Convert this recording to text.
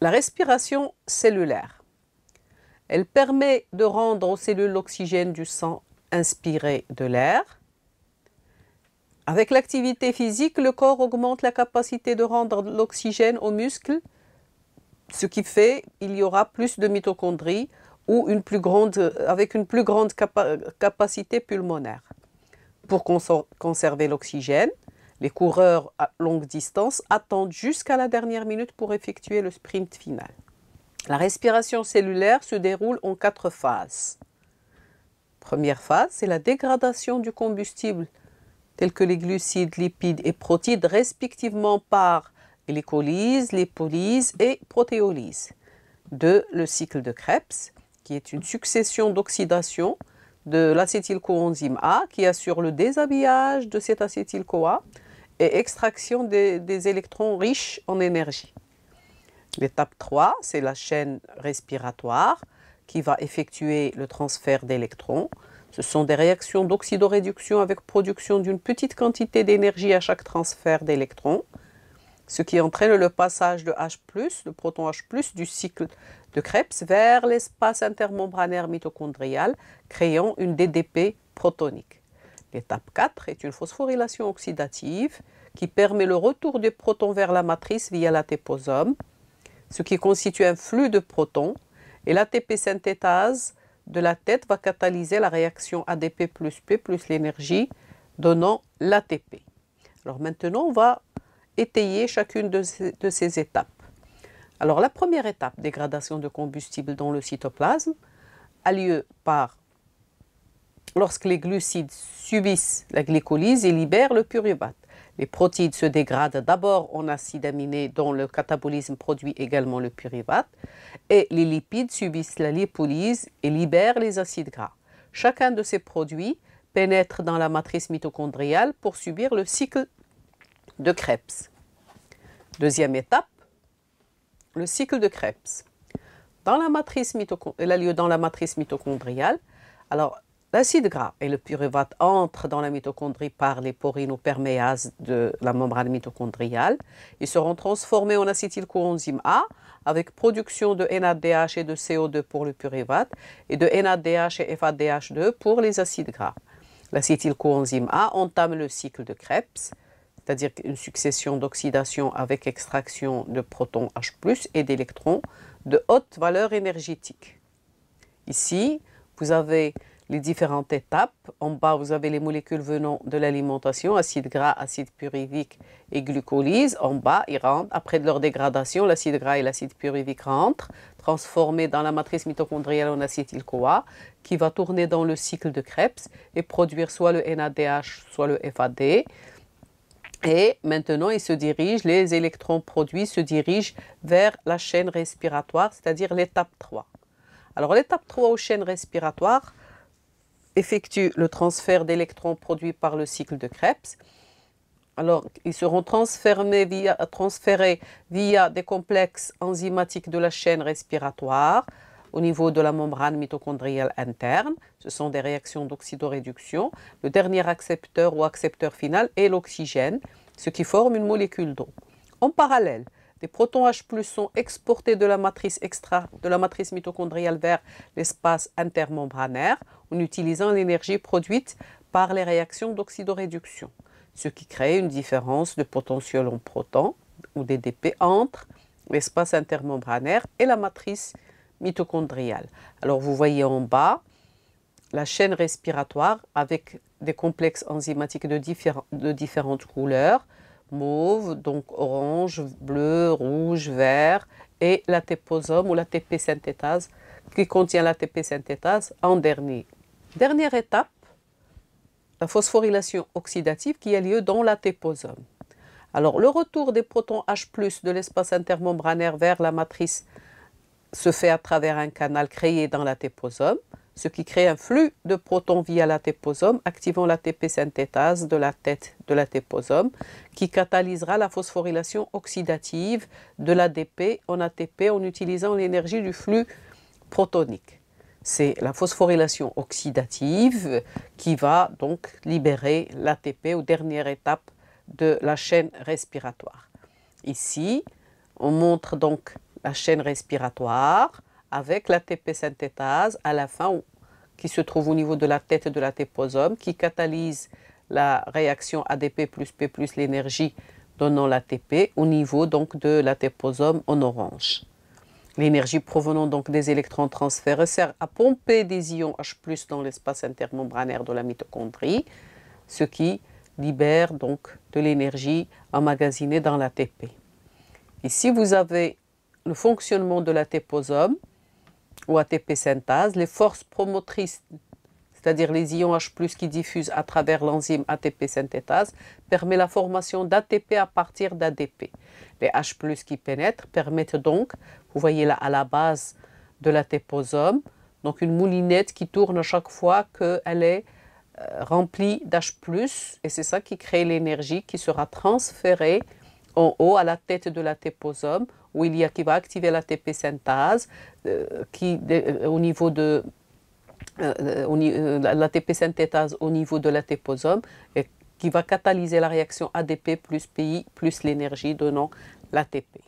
La respiration cellulaire. Elle permet de rendre aux cellules l'oxygène du sang inspiré de l'air. Avec l'activité physique, le corps augmente la capacité de rendre l'oxygène aux muscles, ce qui fait qu'il y aura plus de mitochondries ou avec une plus grande capacité pulmonaire. Pour conserver l'oxygène, les coureurs à longue distance attendent jusqu'à la dernière minute pour effectuer le sprint final. La respiration cellulaire se déroule en 4 phases. Première phase, c'est la dégradation du combustible, tels que les glucides, lipides et protides, respectivement par glycolyse, lipolyse et protéolyse. 2. Le cycle de Krebs, qui est une succession d'oxydation de l'acétyl-coenzyme A qui assure le déshabillage de cet acétyl-CoA et extraction des électrons riches en énergie. L'étape 3, c'est la chaîne respiratoire qui va effectuer le transfert d'électrons. Ce sont des réactions d'oxydoréduction avec production d'une petite quantité d'énergie à chaque transfert d'électrons, ce qui entraîne le passage de H+, le proton H+, du cycle de Krebs vers l'espace intermembranaire mitochondrial, créant une DDP protonique. L'étape 4 est une phosphorylation oxydative qui permet le retour des protons vers la matrice via l'ATPosome, ce qui constitue un flux de protons, et l'ATP synthétase de la tête va catalyser la réaction ADP plus P plus l'énergie, donnant l'ATP. Alors maintenant, on va étayer chacune de ces étapes. Alors la première étape, dégradation de combustible dans le cytoplasme, a lieu lorsque les glucides subissent la glycolyse et libèrent le pyruvate. Les protides se dégradent d'abord en acides aminés dont le catabolisme produit également le pyruvate et les lipides subissent la lipolyse et libèrent les acides gras. Chacun de ces produits pénètre dans la matrice mitochondriale pour subir le cycle de Krebs. Deuxième étape, le cycle de Krebs. Elle a lieu dans la matrice mitochondriale. Alors, l'acide gras et le pyruvate entrent dans la mitochondrie par les porines ou perméases de la membrane mitochondriale. Ils seront transformés en acétyl-coenzyme A avec production de NADH et de CO2 pour le pyruvate et de NADH et FADH2 pour les acides gras. L'acétyl-coenzyme A entame le cycle de Krebs, c'est-à-dire une succession d'oxydation avec extraction de protons H+, et d'électrons de haute valeur énergétique. Ici, vous avez les différentes étapes. En bas, vous avez les molécules venant de l'alimentation, acide gras, acide pyruvique et glucolyse. En bas, ils rentrent. Après leur dégradation, l'acide gras et l'acide pyruvique rentrent, transformés dans la matrice mitochondriale en acétyl-CoA, qui va tourner dans le cycle de Krebs et produire soit le NADH, soit le FAD. Et maintenant, les électrons produits se dirigent vers la chaîne respiratoire, c'est-à-dire l'étape 3. Alors, l'étape 3 aux chaînes respiratoires effectue le transfert d'électrons produits par le cycle de Krebs. Alors, ils seront transférés via des complexes enzymatiques de la chaîne respiratoire au niveau de la membrane mitochondriale interne. Ce sont des réactions d'oxydoréduction. Le dernier accepteur ou accepteur final est l'oxygène, ce qui forme une molécule d'eau. En parallèle, des protons H+ sont exportés de la matrice mitochondriale vers l'espace intermembranaire en utilisant l'énergie produite par les réactions d'oxydoréduction, ce qui crée une différence de potentiel en protons ou DDP entre l'espace intermembranaire et la matrice mitochondriale. Alors vous voyez en bas la chaîne respiratoire avec des complexes enzymatiques de différentes couleurs, mauve, donc orange, bleu, rouge, vert, et l'ATPosome ou l'ATP synthétase qui contient l'ATP synthétase en dernier. Dernière étape, la phosphorylation oxydative qui a lieu dans l'ATPosome. Alors le retour des protons H+ de l'espace intermembranaire vers la matrice se fait à travers un canal créé dans l'ATPosome, ce qui crée un flux de protons via l'ATPosome, activant l'ATP synthétase de la tête de l'ATPosome, qui catalysera la phosphorylation oxydative de l'ADP en ATP en utilisant l'énergie du flux protonique. C'est la phosphorylation oxydative qui va donc libérer l'ATP aux dernières étapes de la chaîne respiratoire. Ici, on montre donc la chaîne respiratoire avec l'ATP synthétase à la fin qui se trouve au niveau de la tête de l'ATPosome qui catalyse la réaction ADP plus P plus l'énergie donnant l'ATP au niveau donc de l'ATPosome en orange. L'énergie provenant donc des électrons transférés sert à pomper des ions H+ dans l'espace intermembranaire de la mitochondrie, ce qui libère donc de l'énergie emmagasinée dans l'ATP. Ici, vous avez le fonctionnement de l'ATPosome ou ATP synthase, les forces promotrices, c'est-à-dire les ions H+ qui diffusent à travers l'enzyme ATP synthétase, permet la formation d'ATP à partir d'ADP. Les H+ qui pénètrent permettent donc, vous voyez là à la base de l'ATPosome, donc une moulinette qui tourne à chaque fois qu'elle est remplie d'H+, et c'est ça qui crée l'énergie qui sera transférée en haut à la tête de l'ATPosome, qui va activer l'ATP synthase, au niveau de l'ATP synthétase au niveau de l'ATPosome et qui va catalyser la réaction ADP plus PI plus l'énergie donnant l'ATP.